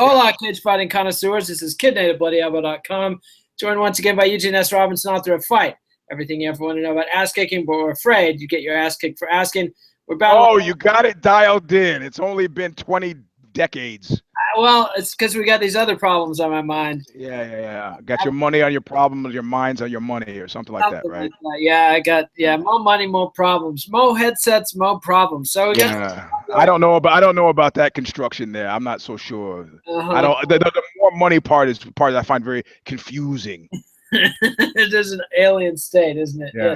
Hola, cage fighting connoisseurs. This is KidNativeBloodyElbow.com. Joined once again by Eugene S. Robinson, author of Fight. Everything you ever want to know about ass kicking, but we're afraid you get your ass kicked for asking. We're battling. Oh, you got it dialed in. It's only been 20 decades. Well, it's because we got these other problems on my mind. Yeah. Got your money on your problems, your minds on your money, or something like that, right? Yeah, I got more money, more problems, more headsets, more problems. So we got. I don't know about that construction there. I'm not so sure. I don't. The more money part is the part that I find very confusing. It is an alien state, isn't it? Yeah.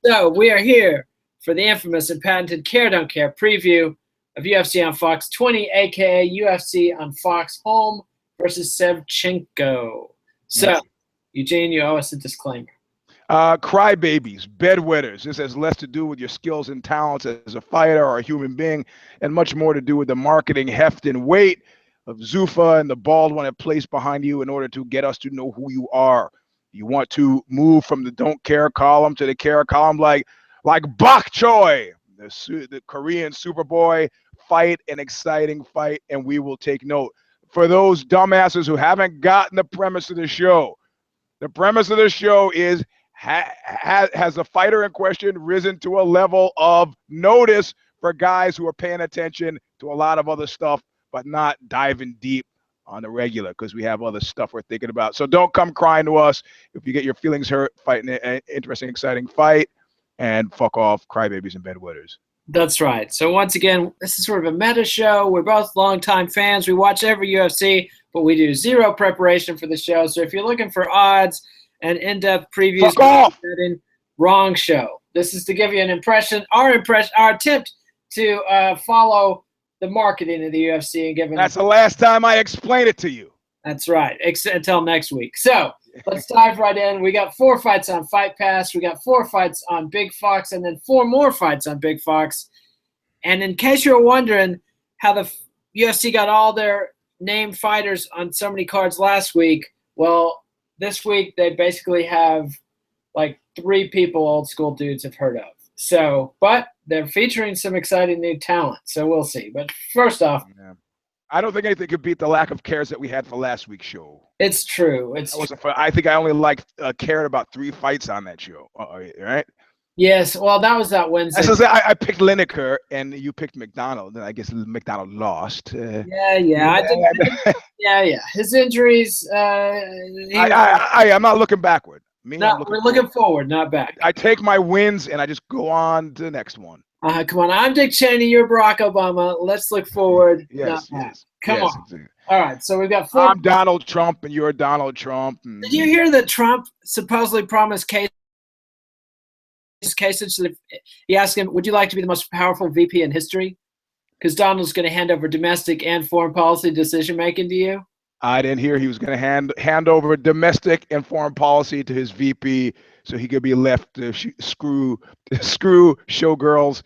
So we are here for the infamous and patented Care Don't Care preview of UFC on Fox 20, aka UFC on Fox Holm versus Shevchenko. So, Eugene, you owe us a disclaimer. Crybabies, bedwetters. This has less to do with your skills and talents as a fighter or a human being, and much more to do with the marketing heft and weight of Zuffa and the bald one it placed behind you in order to get us to know who you are. You want to move from the don't care column to the care column like Bok Choy, the Korean Superboy. Fight an exciting fight, and we will take note. For those dumbasses who haven't gotten the premise of the show, the premise of the show is has the fighter in question risen to a level of notice for guys who are paying attention to a lot of other stuff, but not diving deep on the regular because we have other stuff we're thinking about. So don't come crying to us if you get your feelings hurt fighting an interesting, exciting fight, and fuck off, crybabies and bedwetters. That's right. So once again, this is sort of a meta show. We're both longtime fans. We watch every UFC, but we do zero preparation for the show. So if you're looking for odds and in-depth previews, fuck off. Wrong show. This is to give you an impression, our attempt to follow the marketing of the UFC and give it. That's the last time I explain it to you. That's right. Until next week. So let's dive right in. We got 4 fights on Fight Pass. We got 4 fights on Big Fox, and then 4 more fights on Big Fox. And in case you're wondering how the UFC got all their named fighters on so many cards last week, well, this week they basically have like 3 people old school dudes have heard of. So, but they're featuring some exciting new talent. So we'll see. But first off, I don't think anything could beat the lack of cares that we had for last week's show. It's true. I think I only cared about 3 fights on that show. Right? Yes. Well, that was that Wednesday. I picked Lineker and you picked McDonald. And I guess McDonald lost. Yeah. His injuries. I'm not looking backward. We're looking forward, not back. I take my wins and I just go on to the next one. Come on, I'm Dick Cheney. You're Barack Obama. Let's look forward. Yes. Come on. Exactly. All right, so we've got 4. I'm Donald Trump, and you're Donald Trump. Did you hear that Trump supposedly promised Kasich that he asked him, "Would you like to be the most powerful VP in history?" Because Donald's going to hand over domestic and foreign policy decision making to you. I didn't hear he was going to hand over domestic and foreign policy to his VP, so he could be left to screw showgirls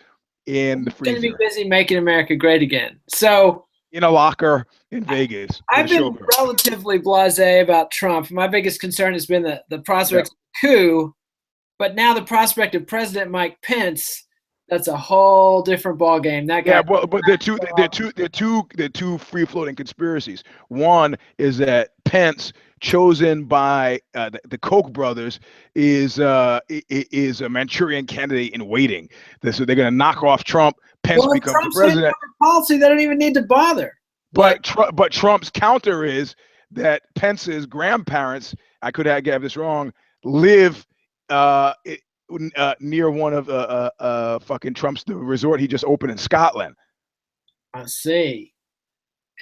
in the freezer. He's going to be busy making America great again. So in a locker in Vegas. I've been relatively blasé about Trump. My biggest concern has been the prospect of a coup, but now the prospect of President Mike Pence. That's a whole different ball game. That guy. Yeah, but they're two free floating conspiracies. One is that Pence, chosen by the Koch brothers, is a Manchurian candidate in waiting. So they're going to knock off Trump. Pence becomes the president. Policy, they don't even need to bother. But Trump's counter is that Pence's grandparents, I could have this wrong, live near one of fucking Trump's the resort he just opened in Scotland. I see.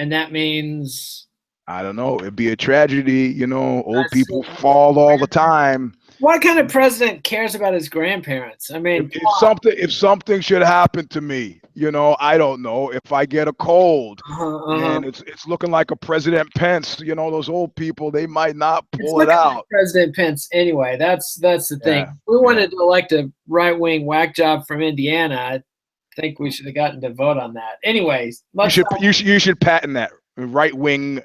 And that means I don't know. It'd be a tragedy, old people fall all the time. What kind of president cares about his grandparents? I mean, if something should happen to me, I don't know, if I get a cold and it's looking like a President Pence, those old people, they might not pull it out. Like President Pence, anyway, that's the thing. We wanted to elect a right-wing whack job from Indiana. I think we should have gotten to vote on that. Anyways, you should patent that right-wing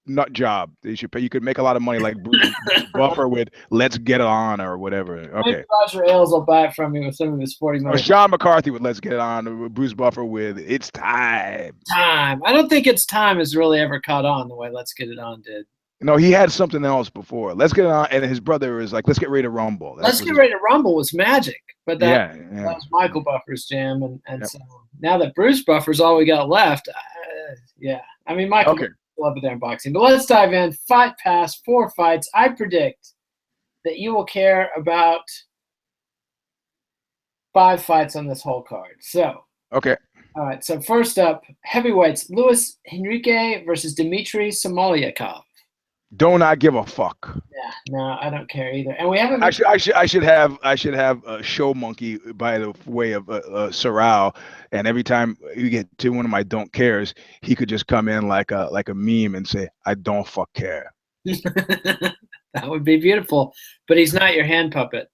nut job. They should pay. You could make a lot of money like Bruce Buffer with "Let's Get It On" or whatever. Okay. Maybe Roger Ailes will buy it from me with some of his 40 Or million. Sean McCarthy with "Let's Get It On." Or Bruce Buffer with "It's Time." Time. I don't think It's Time has really ever caught on the way Let's Get It On did. No, he had something else before. Let's Get It On, and his brother is like, "Let's Get Ready to Rumble." Let's Get Ready to Rumble was magic, but that was Michael Buffer's jam, and so now that Bruce Buffer's all we got left, I mean Michael Buffer love it there in boxing. But let's dive in. Fight Pass, 4 fights. I predict that you will care about 5 fights on this whole card. So okay. All right. So first up, heavyweights: Luis Henrique versus Dmitry Smolyakov. Do not give a fuck. Yeah, no, I don't care either. And we haven't. I should have a show monkey by the way of Sorrel, and every time you get to one of my don't cares, he could just come in like a meme and say, "I don't fuck care." That would be beautiful, but he's not your hand puppet.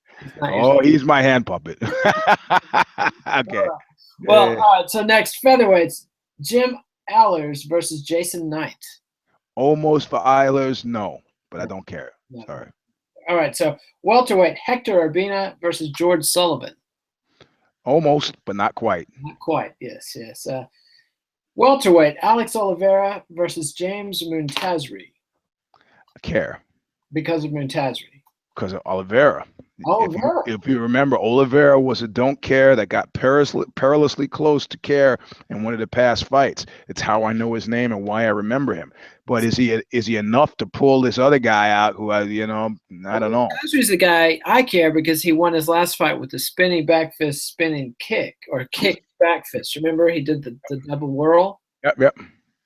He's my hand puppet. Okay. Well, all right. So next, featherweights: Jim Alers versus Jason Knight. Almost for Alers, no, but I don't care. No. Sorry. All right, so welterweight: Hector Urbina versus George Sullivan. Almost, but not quite. Not quite. Yes. Welterweight: Alex Oliveira versus James Moontasri. I care. Because of Moontasri. Because of Oliveira. Oliveira. If you remember, Oliveira was a don't care that got perilously close to care in one of the past fights. It's how I know his name and why I remember him. But is he enough to pull this other guy out who I don't know. Moontasri's the guy I care because he won his last fight with the spinning back fist, spinning kick, or kick back fist. Remember, he did the double whirl. Yep.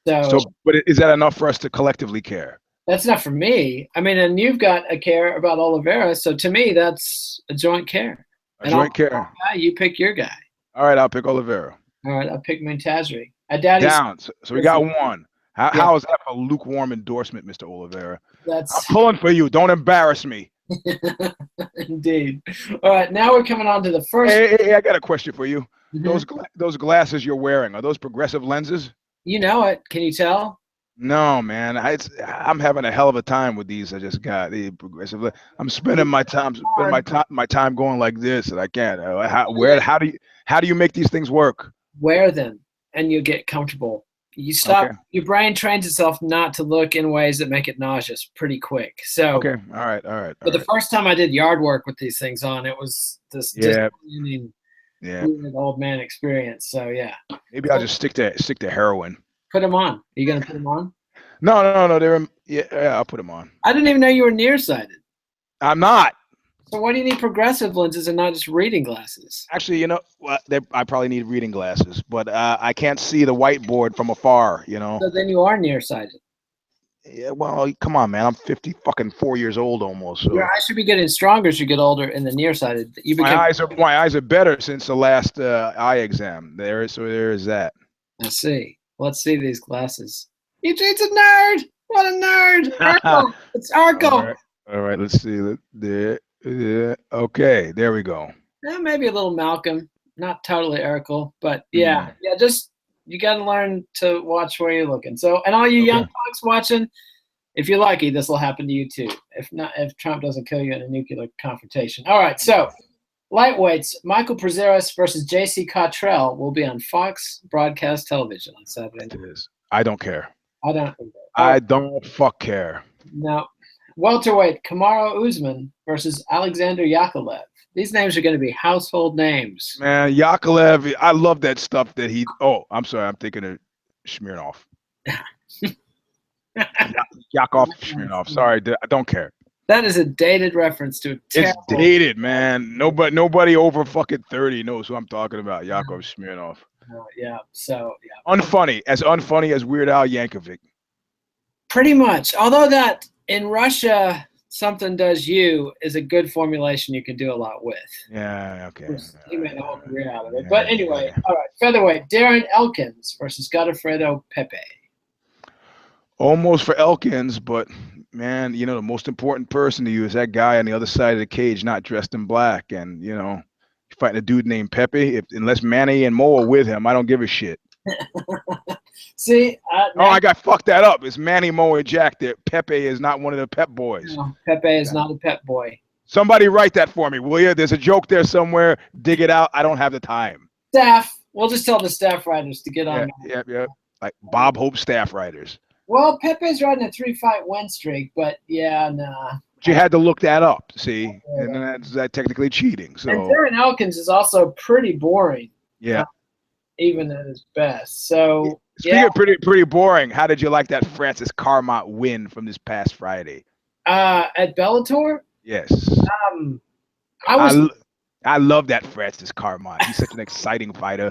So, but is that enough for us to collectively care? That's not for me. I mean, and you've got a care about Oliveira, so to me, that's a joint care. Joint care. You pick your guy. All right, I'll pick Oliveira. All right, I'll pick Moontasri. I doubt he's down. So we got one. How is that a lukewarm endorsement, Mr. Oliveira? I'm pulling for you. Don't embarrass me. Indeed. All right, now we're coming on to the first. Hey, I got a question for you. Mm-hmm. Those glasses you're wearing, are those progressive lenses? You know it. Can you tell? No, man. I'm having a hell of a time with these. I just got the progressive. I'm spending my time going like this, and I can't. How do you make these things work? Wear them, and you get comfortable. You stop. Okay. Your brain trains itself not to look in ways that make it nauseous pretty quick. So okay, all right. But the first time I did yard work with these things on, it was this old man experience. So yeah. Maybe I'll just stick to heroin. Put them on. Are you gonna put them on? No. I'll put them on. I didn't even know you were nearsighted. I'm not. So why do you need progressive lenses and not just reading glasses? Actually, I probably need reading glasses, but I can't see the whiteboard from afar. So then you are nearsighted. Yeah. Well, come on, man. I'm 4 years old almost. So. Your eyes should be getting stronger as you get older. In the nearsighted, my eyes are better since the last eye exam. There is that. I see. Let's see these glasses. It's a nerd. What a nerd. Urkel. It's Urkel. All right. Let's see. Okay. There we go. Maybe a little Malcolm. Not totally Urkel, but yeah. Just you got to learn to watch where you're looking. So, and all you young folks watching, if you're lucky, this will happen to you too. If not, if Trump doesn't kill you in a nuclear confrontation. All right. So, lightweights: Michael Prazeres versus J.C. Cottrell will be on Fox Broadcast Television on Saturday. It is. I don't care. I don't fuck care. No. Welterweight: Kamaru Usman versus Alexander Yakovlev. These names are going to be household names. Man, Yakovlev, I love that stuff that he. Oh, I'm sorry. I'm thinking of Smirnoff. Yakov Smirnoff. Sorry, I don't care. That is a dated reference to. It's dated, man. Nobody over fucking 30 knows who I'm talking about. Yakov Smirnoff. Yeah. So yeah. Unfunny as Weird Al Yankovic. Pretty much. Although that in Russia, something does you is a good formulation you can do a lot with. Yeah. Okay. He made a whole career out of it. But anyway, all right. Featherweight: Darren Elkins versus Godofredo Pepey. Almost for Elkins, but man, the most important person to you is that guy on the other side of the cage, not dressed in black, and fighting a dude named Pepey. Unless Manny and Mo are with him, I don't give a shit. See? I got fucked that up. It's Manny, Mo, and Jack. Pepe is not one of the Pep boys. No, Pepe is not a Pep boy. Somebody write that for me, will you? There's a joke there somewhere. Dig it out. I don't have the time. Staff. We'll just tell the staff writers to get on. Yeah. Like Bob Hope staff writers. Well, Pepe's riding a 3-fight win streak, but yeah, nah. But you had to look that up, see? And that's technically cheating. So. And Darren Elkins is also pretty boring. Yeah. Even at his best. So speaking of pretty boring, how did you like that Francis Carmont win from this past Friday? At Bellator? Yes. I love that Francis Carmont. He's such an exciting fighter.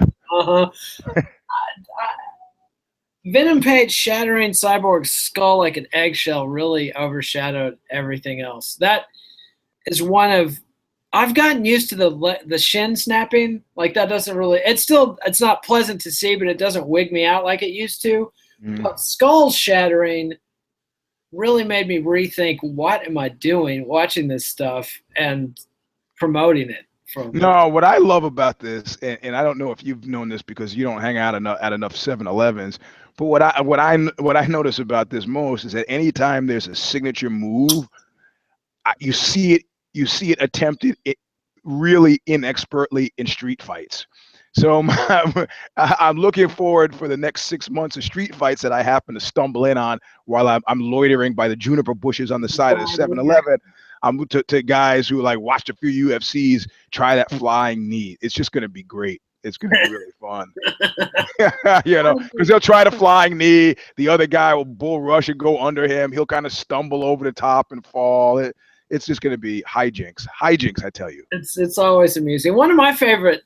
Venom Page shattering Cyborg's skull like an eggshell really overshadowed everything else. That is one of I've gotten used to the shin snapping. Like that doesn't really it's not pleasant to see, but it doesn't wig me out like it used to. But skull shattering really made me rethink what am I doing watching this stuff and promoting it. What I love about this, and I don't know if you've known this because you don't hang out at enough 7-Elevens, but what I notice about this most is that anytime there's a signature move, you see it attempted really inexpertly in street fights. So I'm looking forward for the next 6 months of street fights that I happen to stumble in on while I'm loitering by the juniper bushes on the side of the 7-Eleven. I'm to guys who like watched a few UFCs try that flying knee. It's just going to be great. It's going to be really fun. Because they'll try the flying knee. The other guy will bull rush and go under him. He'll kind of stumble over the top and fall. It's just going to be hijinks, I tell you. It's always amusing. One of my favorite,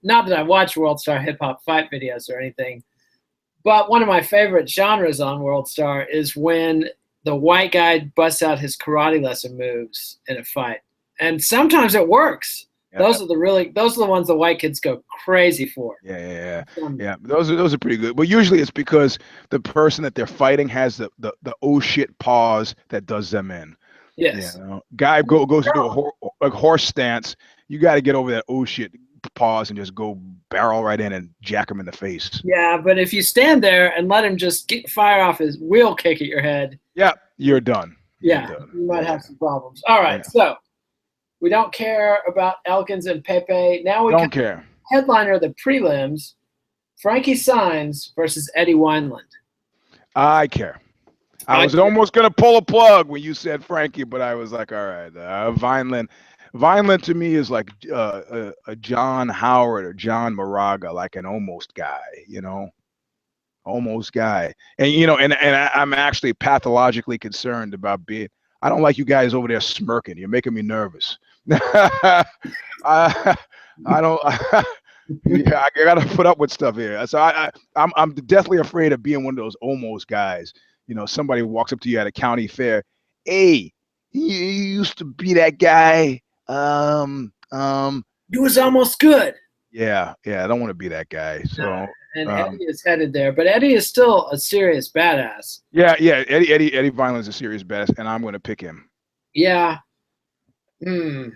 not that I watch World Star hip hop fight videos or anything, but one of my favorite genres on World Star is when the white guy busts out his karate lesson moves in a fight, and sometimes it works. Yeah. Those are the ones the white kids go crazy for. Yeah. Those are pretty good. But usually it's because the person that they're fighting has the oh shit pause that does them in. Yes. Guy goes into a horse stance. You got to get over that oh shit pause and just go barrel right in and jack him in the face. Yeah, but if you stand there and let him just fire off his wheel kick at your head. Yeah, you're done. You might have some problems. All right, so we don't care about Elkins and Pepe. Now we don't care. Headliner of the prelims, Frankie Saenz versus Eddie Wineland. I care. I was almost going to pull a plug when you said Frankie, but I was like, all right, Wineland. Wineland to me is like a John Howard or John Moraga, like an almost guy, almost guy. And, and I'm actually pathologically concerned about I don't like you guys over there smirking. You're making me nervous. I don't. I gotta put up with stuff here. So I'm deathly afraid of being one of those almost guys. Somebody walks up to you at a county fair. Hey, you used to be that guy. He was almost good. Yeah. I don't want to be that guy. So. And Eddie is headed there, but Eddie is still a serious badass. Yeah. Eddie Vineland's a serious badass, and I'm going to pick him. Yeah. Frankie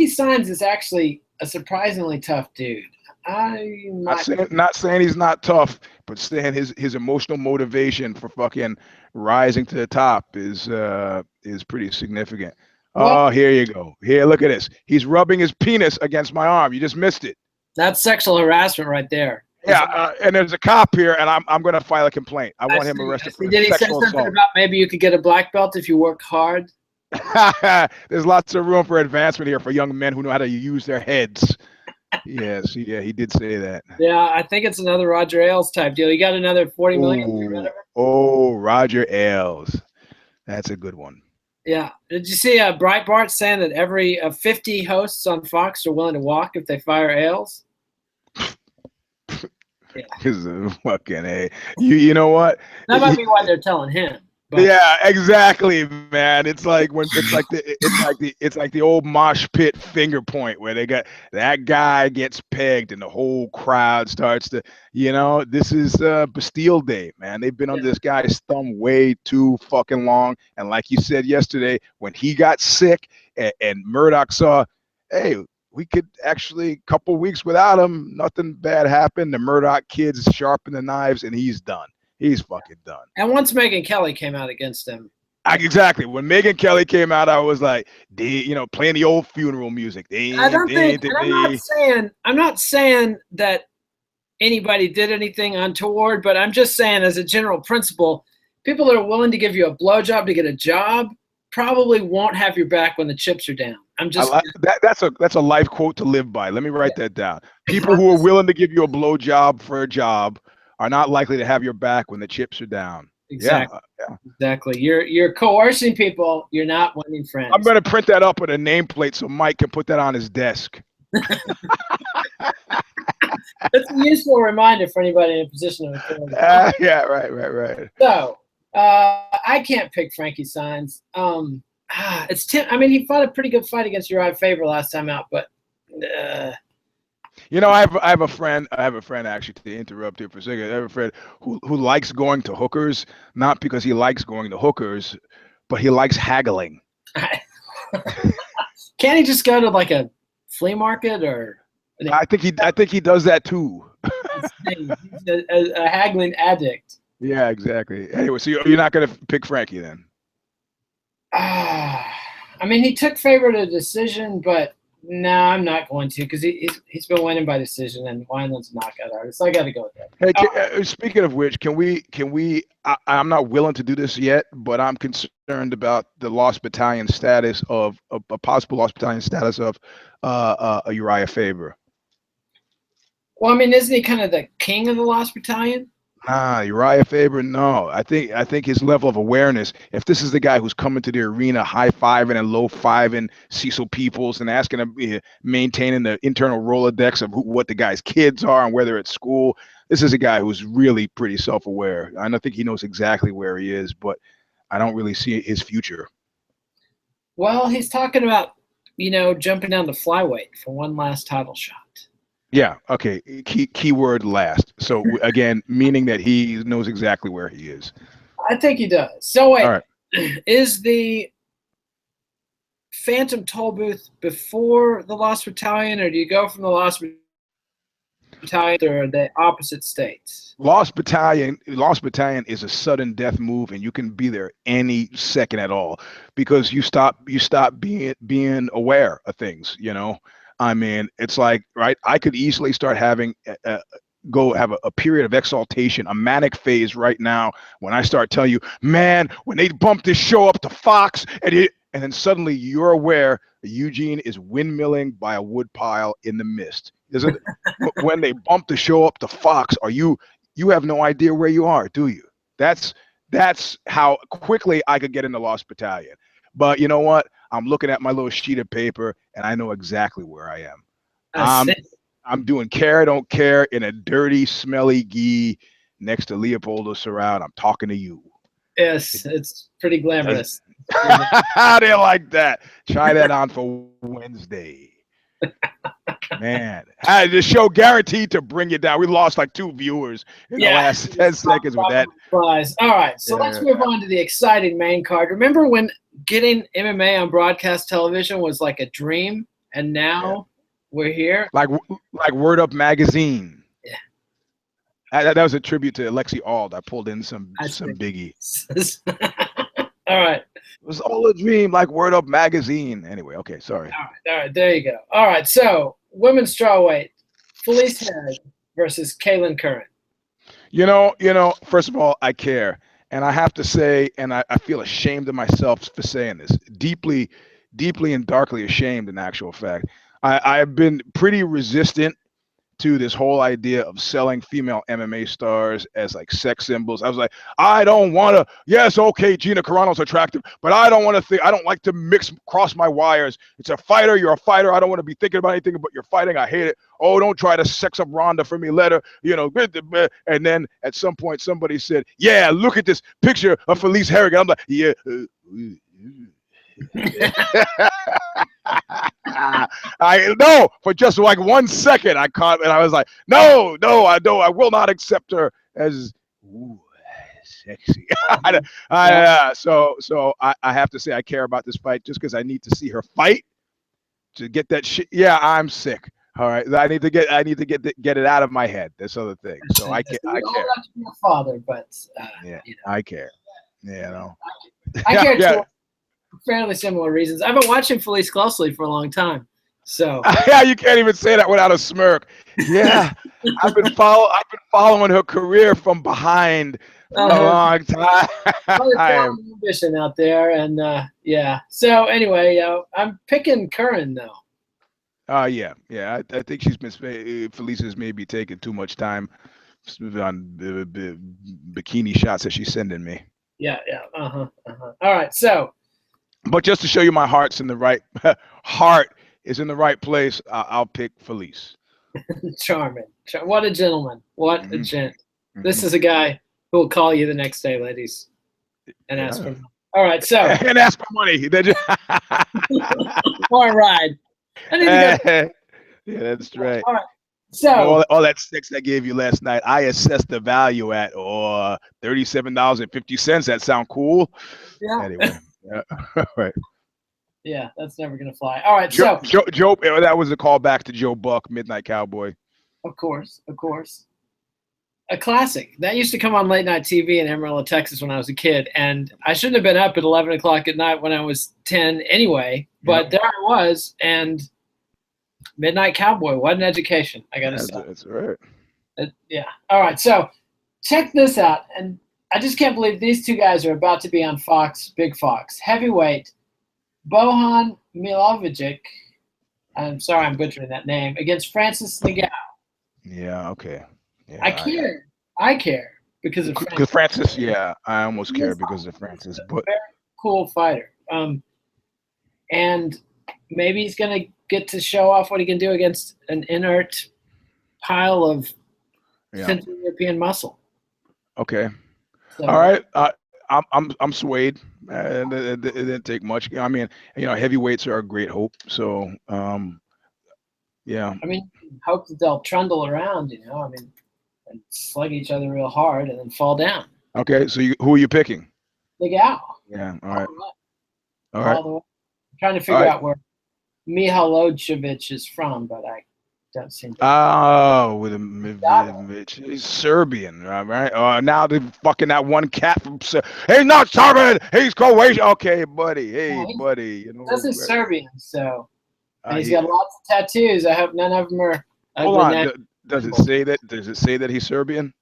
Saenz is actually a surprisingly tough dude. Not saying he's not tough, but saying his emotional motivation for fucking rising to the top is pretty significant. Well, here you go. Here, look at this. He's rubbing his penis against my arm. You just missed it. That's sexual harassment right there. Yeah, and there's a cop here, and I'm going to file a complaint. I want him arrested for Did he say something assault. about maybe you could get a black belt if you work hard? There's lots of room for advancement here for young men who know how to use their heads. Yes, he did say that. Yeah, I think it's another Roger Ailes type deal. You got another $40 million. Oh, Roger Ailes. That's a good one. Yeah. Did you see Breitbart saying that every 50 hosts on Fox are willing to walk if they fire Ailes? Yeah. Fucking A. You know what? That might be why they're telling him. But. Yeah, exactly, man. It's like the old mosh pit finger point where they got that guy gets pegged and the whole crowd starts to, this is Bastille Day, man. They've been under this guy's thumb way too fucking long. And like you said yesterday, when he got sick and Murdoch saw, hey, we could actually, a couple weeks without him, nothing bad happened. The Murdoch kids sharpen the knives, and he's done. He's fucking done. And once Megan Kelly came out against him. Exactly. When Megan Kelly came out, I was like, playing the old funeral music. I don't think, and I'm not saying that anybody did anything untoward, but I'm just saying as a general principle, people that are willing to give you a blowjob to get a job probably won't have your back when the chips are down. That's a life quote to live by. Let me write that down. People who are willing to give you a blowjob for a job are not likely to have your back when the chips are down. Exactly. Yeah. Exactly. You're coercing people. You're not winning friends. I'm going to print that up with a nameplate so Mike can put that on his desk. That's a useful reminder for anybody in a position of authority. Yeah, right. So, I can't pick Frankie Saenz. It's Tim. I mean, he fought a pretty good fight against Uriah Faber last time out, but I have a friend. Actually, to interrupt here for a second. I have a friend who likes going to hookers, not because he likes going to hookers, but he likes haggling. Can't he just go to like a flea market or? I think he does that too. He's a haggling addict. Yeah, exactly. Anyway, so you're not going to pick Frankie then? I mean, he took Faber to decision, but no, I'm not going to because he's been winning by decision, and Wineland's a knockout artist. So I got to go with that. Hey, speaking of which, can we? I'm not willing to do this yet, but I'm concerned about the Lost Battalion status of a possible Lost Battalion status of Uriah Faber. Well, I mean, isn't he kind of the king of the Lost Battalion? Uriah Faber, no. I think his level of awareness, if this is the guy who's coming to the arena high-fiving and low-fiving Cecil Peoples and asking him, maintaining the internal Rolodex of what the guy's kids are and whether at school, this is a guy who's really pretty self-aware. I don't think he knows exactly where he is, but I don't really see his future. Well, he's talking about, jumping down to flyweight for one last title shot. Yeah. Okay. Keyword last. So again, meaning that he knows exactly where he is. I think he does. So wait, all right. Is the Phantom Toll Booth before the Lost Battalion, or do you go from the Lost Battalion or the opposite states? Lost Battalion is a sudden death move, and you can be there any second at all because you stop being aware of things. I mean, it's like, right, I could easily start having go have a period of exaltation, a manic phase right now when I start telling you, man, when they bump this show up to Fox, and then suddenly you're aware that Eugene is windmilling by a wood pile in the mist. When they bump the show up to Fox, you have no idea where you are, do you? That's how quickly I could get in the Lost Battalion. But you know what? I'm looking at my little sheet of paper, and I know exactly where I am. I'm doing care, don't care in a dirty, smelly gi next to Leopoldo Serrao. I'm talking to you. Yes, it's pretty glamorous. How do you like that? Try that on for Wednesday. Man, the show guaranteed to bring you down. We lost like 2 viewers in the last 10 seconds with that. All right, so let's move on to the exciting main card. Remember when getting MMA on broadcast television was like a dream, and now we're here? Like Word Up Magazine. Yeah. That was a tribute to Alexi Ald. I pulled in some biggie. All right. It was all a dream, like Word Up Magazine. Anyway, okay, sorry. All right, there you go. All right, so women's strawweight, Felice Herrig versus Kaylin Curran. First of all, I care. And I have to say, and I feel ashamed of myself for saying this, deeply and darkly ashamed in actual fact. I've been pretty resistant to this whole idea of selling female MMA stars as like sex symbols. I was like, I don't want to. Yes, okay, Gina Carano's attractive, but I don't want to think. I don't like to cross my wires. It's a fighter. You're a fighter. I don't want to be thinking about anything but you're fighting. I hate it. Oh, don't try to sex up Ronda for me. Let her, And then at some point, somebody said, "Yeah, look at this picture of Felice Herrig." And I'm like, "Yeah." I know for just like 1 second I caught and I was like, no, I will not accept her as sexy. So I have to say I care about this fight just because I need to see her fight. to get that shit. Yeah, I'm sick. All right, I need to get it out of my head. This other thing. So I care. You don't have to be a father, but Yeah, you know. I care. Yeah, I care yeah. too. For fairly similar reasons. I've been watching Felice closely for a long time, so Yeah, you can't even say that without a smirk. Yeah, I've been following her career from behind for a long time. ambition out there, and yeah. So anyway, I'm picking Curran though. Yeah. I think she's been Felice's maybe taking too much time on the bikini shots that she's sending me. Yeah. All right, so. But just to show you my heart's in the right heart is in the right place, I'll pick Felice. Charming. What a gentleman. What a gent. This is a guy who will call you the next day, ladies, and ask for money. All right, so. And ask for money. Or a ride. I need to go. Yeah, that's right. All right. So all that sex I gave you last night, I assessed the value at $37.50. That sound cool? Yeah. Anyway. Yeah. Right. Yeah, that's never gonna fly. All right, so Joe, that was a callback to Joe Buck, Midnight Cowboy. Of course. A classic. That used to come on late night TV in Amarillo, Texas when I was a kid. And I shouldn't have been up at 11 o'clock at night when I was 10 anyway. But there I was. And Midnight Cowboy, what an education, I got to say. That's right. Yeah. All right. So check this out. And I just can't believe these two guys are about to be on Fox, Big Fox. Heavyweight, Bojan Milovic. I'm sorry I'm butchering that name. Against Francis Ngannou. Yeah, okay. Yeah, I care because of Francis. Because Francis, yeah, I almost care because of Francis. But very cool fighter. And maybe he's going to get to show off what he can do against an inert pile of Central European muscle. Okay. So, all right. I'm swayed. It didn't take much. I mean, heavyweights are a great hope. So, yeah. I mean, hope that they'll trundle around, and slug each other real hard and then fall down. Okay, so who are you picking? Big Al. Yeah, all right. All right. I'm trying to figure out where Mehajlovic is from, but I don't seem to. He's Serbian, right? Now they're fucking that one cat from he's not Serbian, he's Croatian. Okay, buddy. Hey, buddy. This is Serbian, so and he's got lots of tattoos. I hope none of them are. Hold on. Does it say that? Does it say that he's Serbian?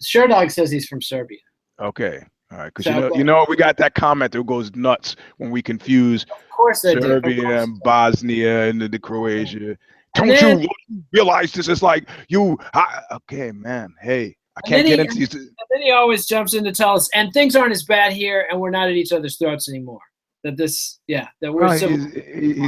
Sure Dog says he's from Serbia. Okay. All right. Because we got that comment that goes nuts when we confuse Serbia and Bosnia and the Croatia. Don't you realize this is like you? Okay, man. Hey, I can't get into these. And then he always jumps in to tell us, and things aren't as bad here, and we're not at each other's throats anymore. He's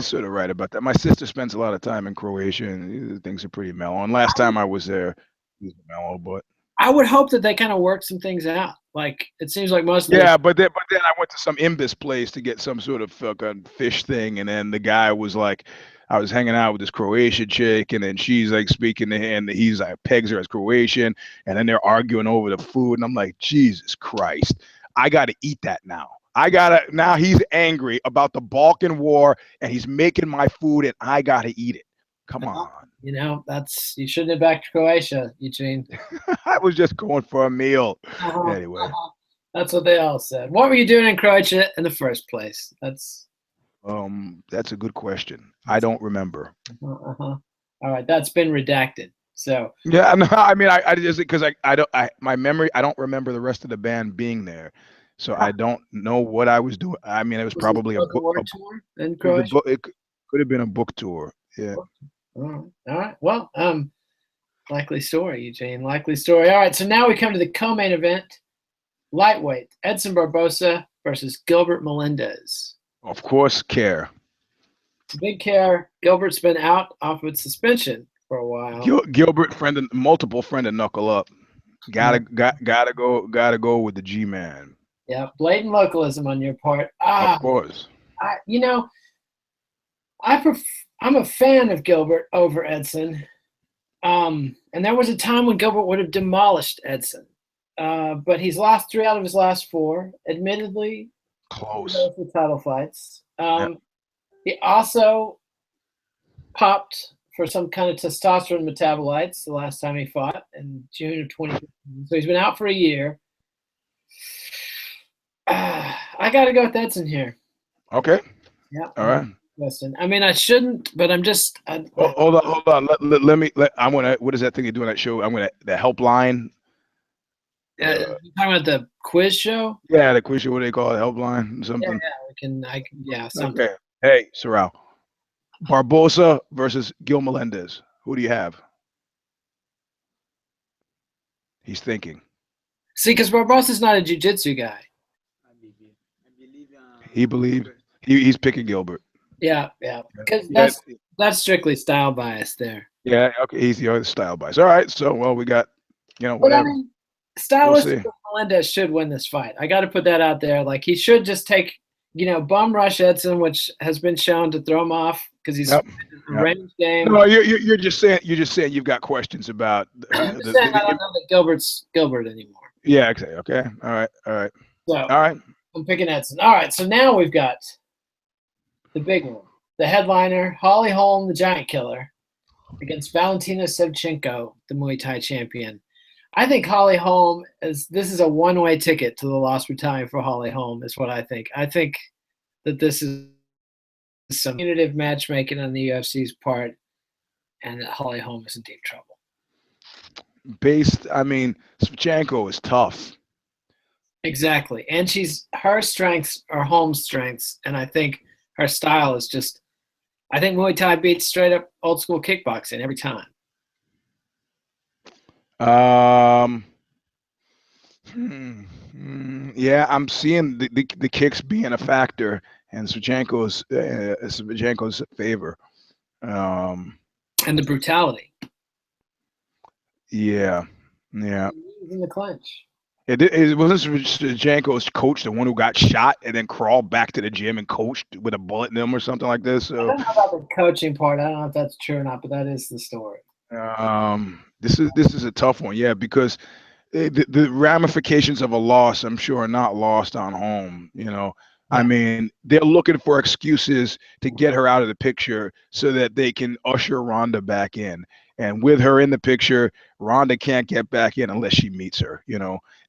sort of right about that. My sister spends a lot of time in Croatia, and things are pretty mellow. And last time I was there, it was mellow, but I would hope that they kind of work some things out. Like it seems like most. But then I went to some imbiss place to get some sort of fucking fish thing, and then the guy was like, I was hanging out with this Croatian chick, and then she's like speaking to him, and he's like pegs her as Croatian, and then they're arguing over the food, and I'm like, Jesus Christ, I got to eat that now. Now he's angry about the Balkan War, and he's making my food, and I got to eat it. Come on. You shouldn't have backed Croatia, Eugene. I was just going for a meal. Anyway. That's what they all said. What were you doing in Croatia in the first place? That's a good question. I don't remember. All right, that's been redacted. So yeah, no, I mean, I just because my memory, I don't remember the rest of the band being there. So I don't know what I was doing. I mean, it was probably a book tour in Croatia. It could have been a book tour. Yeah. All right. Well, likely story, Eugene. Likely story. All right. So now we come to the co-main event: lightweight Edson Barboza versus Gilbert Melendez. Of course, care. Big care. Gilbert's been out off of suspension for a while. Gilbert, multiple friend and knuckle up. Gotta go with the G-man. Yeah, blatant localism on your part. Of course. I'm a fan of Gilbert over Edson. And there was a time when Gilbert would have demolished Edson. But he's lost 3 out of his last 4. Admittedly, close for title fights. He also popped for some kind of testosterone metabolites the last time he fought in June of 2015. So he's been out for a year. I got to go with Edson here. Okay. Yeah. All right. Listen, I mean, I shouldn't, but I'm just. Hold on. Let me. I want to. What is that thing you do on that show? I'm gonna the helpline. You talking about the quiz show? Yeah, the quiz show. What do they call it? Helpline? Something. Yeah, something. Okay. Hey, Sorrel. Barboza versus Gil Melendez. Who do you have? He's thinking. See, because Barboza's not a jiu-jitsu guy. He believes he's picking Gilbert. Yeah. Because that's strictly style bias there. Yeah. Okay. He's the other style bias. All right. So, well, we got, whatever. But I mean, stylistically, Melendez should win this fight. I got to put that out there. Like, he should just take, bum rush Edson, which has been shown to throw him off because he's a range game. No, you're just saying you've got questions about. I'm just saying I don't know that Gilbert's Gilbert anymore. Yeah. Okay. All right. So, all right. I'm picking Edson. All right. So now we've got the big one, the headliner, Holly Holm, the Giant Killer, against Valentina Shevchenko, the Muay Thai champion. I think Holly Holm this is a one-way ticket to the lost battalion for Holly Holm, is what I think. I think that this is some punitive matchmaking on the UFC's part, and that Holly Holm is in deep trouble. Shevchenko is tough. Exactly. And her strengths are Holm's strengths, and I think her style is just – I think Muay Thai beats straight-up old-school kickboxing every time. Yeah, I'm seeing the kicks being a factor, and Shevchenko's favor. And the brutality. Yeah. In the clinch. It wasn't Shevchenko's coach the one who got shot and then crawled back to the gym and coached with a bullet in him or something like this. So I don't know about the coaching part. I don't know if that's true or not, but that is the story. This is a tough one, yeah, because the ramifications of a loss, I'm sure, are not lost on Holm. Yeah. I mean, they're looking for excuses to get her out of the picture so that they can usher Ronda back in. And with her in the picture, Ronda can't get back in unless she meets her.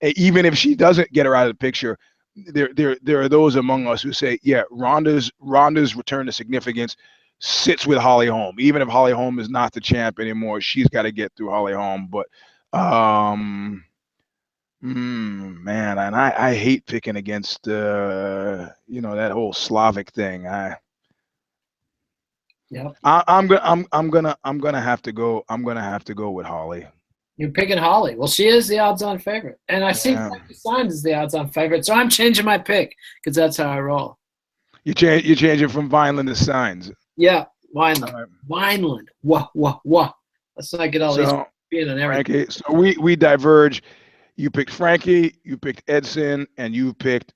Even if she doesn't get her out of the picture, there are those among us who say, yeah, Ronda's return to significance sits with Holly Holm. Even if Holly Holm is not the champ anymore, she's got to get through Holly Holm. But man, and I hate picking against that whole Slavic thing. I'm gonna have to go with Holly. You're picking Holly. Well, she is the odds-on favorite, and I see Saenz is the odds-on favorite, so I'm changing my pick because that's how I roll. You change it from Wineland to Saenz. Yeah, Wineland. Right. Wineland. Wah. Let's not get all these being on everything. Frankie, so we diverge. You picked Frankie, you picked Edson, and you picked.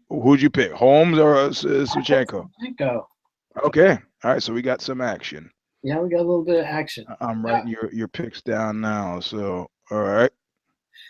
Who'd you pick? Holmes or Shevchenko? Shevchenko. Okay. All right. So we got some action. Yeah, we got a little bit of action. I'm writing your picks down now. So all right.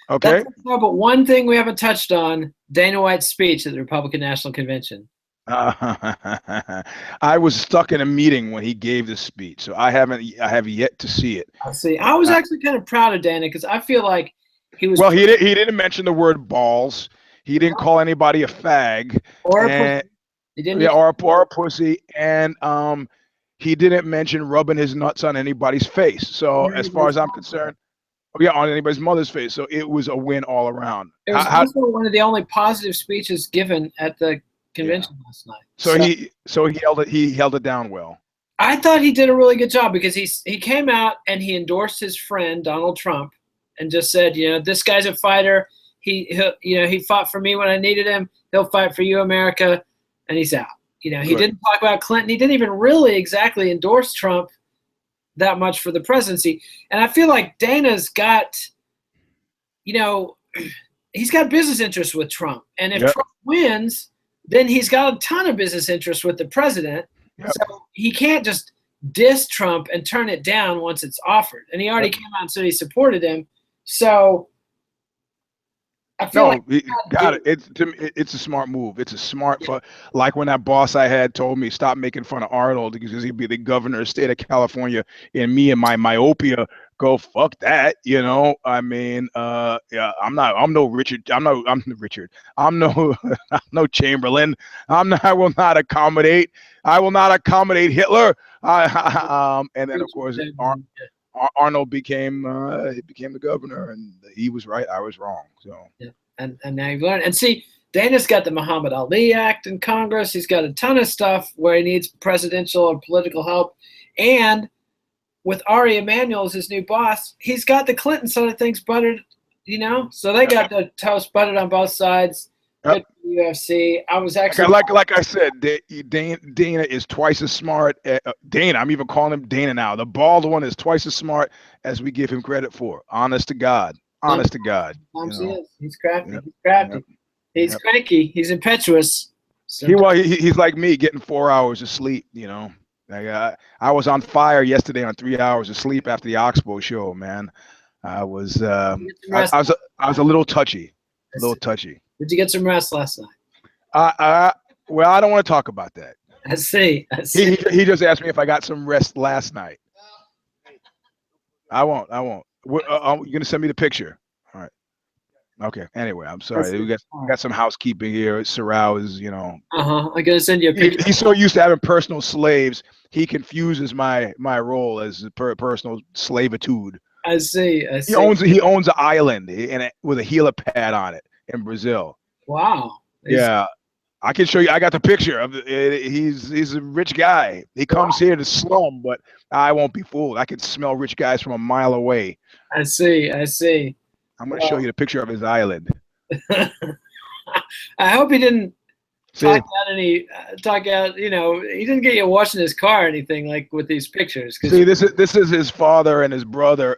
Okay. But one thing we haven't touched on: Dana White's speech at the Republican National Convention. I was stuck in a meeting when he gave the speech, so I have yet to see it. I was actually kind of proud of Dana because I feel like he was. Well, he didn't mention the word balls. He didn't call anybody a fag or a pussy. He didn't. Yeah, or a pussy, and he didn't mention rubbing his nuts on anybody's face. So as far as I'm concerned, on anybody's mother's face. So it was a win all around. It was also one of the only positive speeches given at the convention last night. So he held it down well. I thought he did a really good job because he came out and he endorsed his friend Donald Trump and just said, this guy's a fighter. He fought for me when I needed him. He'll fight for you, America, and he's out. He didn't talk about Clinton. He didn't even really exactly endorse Trump that much for the presidency. And I feel like Dana's got, he's got business interests with Trump. And if Trump wins, then he's got a ton of business interests with the president. Yep. So he can't just diss Trump and turn it down once it's offered. And he already came out and said he supported him. So I feel No, got it. It's a smart move. It's a smart for like when that boss I had told me stop making fun of Arnold because he'd be the governor of the state of California, and me and my myopia go fuck that. I mean, yeah, I'm no Richard. I'm no Richard. I'm no I'm no Chamberlain. I will not accommodate. I will not accommodate Hitler. And then of course Arnold became the governor, and he was right. I was wrong. So yeah. And now you've learned. And see, Dana's got the Muhammad Ali Act in Congress. He's got a ton of stuff where he needs presidential or political help. And with Ari Emanuel as his new boss, he's got the Clinton side of things buttered, So they got the toast buttered on both sides. Good for the UFC. I was actually like I said, Dana is twice as smart. Dana, I'm even calling him Dana now. The bald one is twice as smart as we give him credit for. Honest to God. Honest to God. Sometimes he is. He's crafty. Yep. He's crafty. Yep. He's cranky. He's impetuous. He's like me, getting 4 hours of sleep. I was on fire yesterday on 3 hours of sleep after the Oxbow show. Man, I was I was a little touchy. Did you get some rest last night? Well, I don't want to talk about that. I see. He just asked me if I got some rest last night. I won't. You're gonna send me the picture. All right. Okay. Anyway, I'm sorry. We got some housekeeping here. Sorrel is, I'm gonna send you a picture. He's so used to having personal slaves, he confuses my role as personal slavitude. I see. He owns an island with a helipad on it in Brazil. Wow. Yeah. I can show you. I got the picture of it. He's a rich guy. He comes here to slum, but I won't be fooled. I can smell rich guys from a mile away. I see. I'm going to show you the picture of his island. I hope he didn't talk out. He didn't get you washing his car or anything like with these pictures. See, this is his father and his brother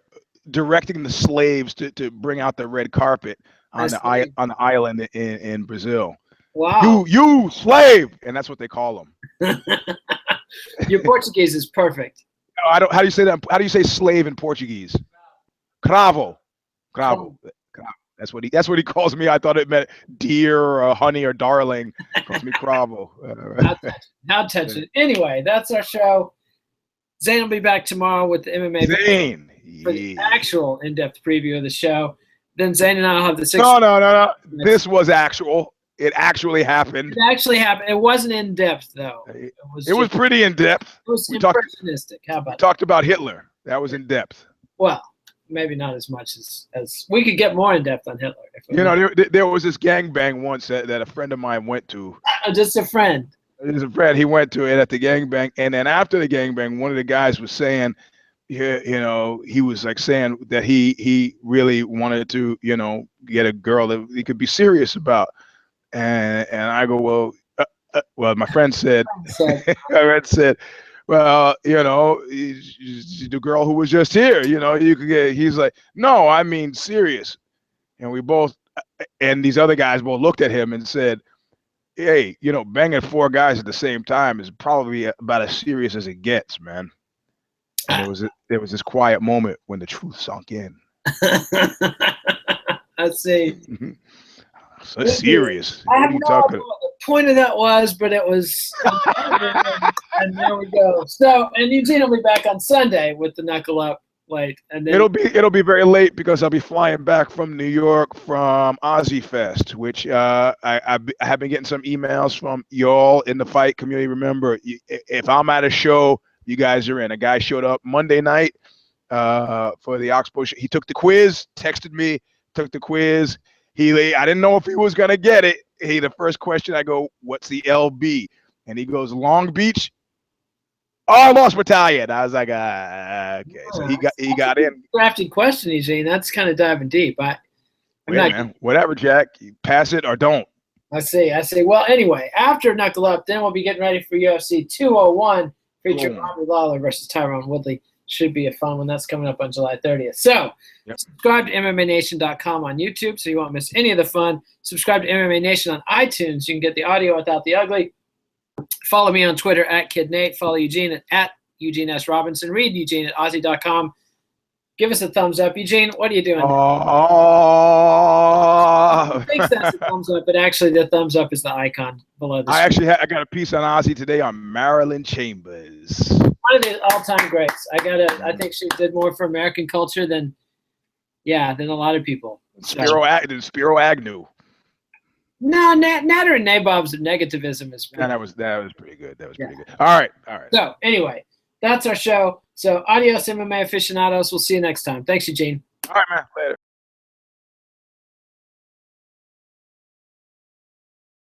directing the slaves to bring out the red carpet on the island in Brazil. Wow. You slave, and that's what they call them. Your Portuguese is perfect. No, I don't. How do you say that? How do you say slave in Portuguese? Cravo. That's what he calls me. I thought it meant dear or honey or darling. He calls me Cravo. How touching. Anyway, that's our show. Zane will be back tomorrow with the MMA Zane for the actual in-depth preview of the show. Then Zane and I will have the 6. No. This was actual. It actually happened. It wasn't in depth though. It was pretty in depth. It was impressionistic. How about we talked about Hitler? That was in depth. Well, maybe not as much as we could get more in depth on Hitler. There was this gangbang once that a friend of mine went to. Just a friend. There's a friend. He went to it at the gangbang, and then after the gangbang, one of the guys was saying, he was like saying that he really wanted to, get a girl that he could be serious about. And I go, well, my friend said, well, the girl who was just here, you could get. He's like, no, I mean serious. And we both, and these other guys both looked at him and said, hey, banging 4 guys at the same time is probably about as serious as it gets, man. And there was this quiet moment when the truth sunk in. Let's see. So serious. I have no idea what the point of that was, but it was. And there we go. So, and Eugene will be back on Sunday with the Knuckle Up late, and then it'll be very late because I'll be flying back from New York from Aussie Fest, which I have been getting some emails from y'all in the fight community. Remember, if I'm at a show, you guys are in. A guy showed up Monday night for the Oxbow show. He took the quiz, texted me, took the quiz. I didn't know if he was going to get it. The first question, I go, what's the LB? And he goes, Long Beach. Oh, Lost Battalion. I was like, okay. So he got in. Crafty question, Eugene. That's kind of diving deep. Man, whatever, Jack. You pass it or don't. I see. Well, anyway, after Knuckle Up, then we'll be getting ready for UFC 201, featuring Robbie Lawler versus Tyron Woodley. Should be a fun one. That's coming up on July 30th. So subscribe to MMANation.com on YouTube so you won't miss any of the fun. Subscribe to MMA Nation on iTunes. You can get the audio without the ugly. Follow me on Twitter @KidNate. Follow Eugene at Eugene S. Robinson. Read Eugene at Aussie.com. Give us a thumbs up. Eugene, what are you doing? Oh. He thinks that's a thumbs up, but actually the thumbs up is the icon below the screen. I got a piece on Ozzy today on Marilyn Chambers. One of the all-time greats. I think she did more for American culture than a lot of people. Spiro Agnew. No, Nader and Nabob's negativism is pretty that was pretty good. That was pretty good. All right. So anyway, that's our show. So adios, MMA aficionados. We'll see you next time. Thanks, Eugene. All right, man. Later.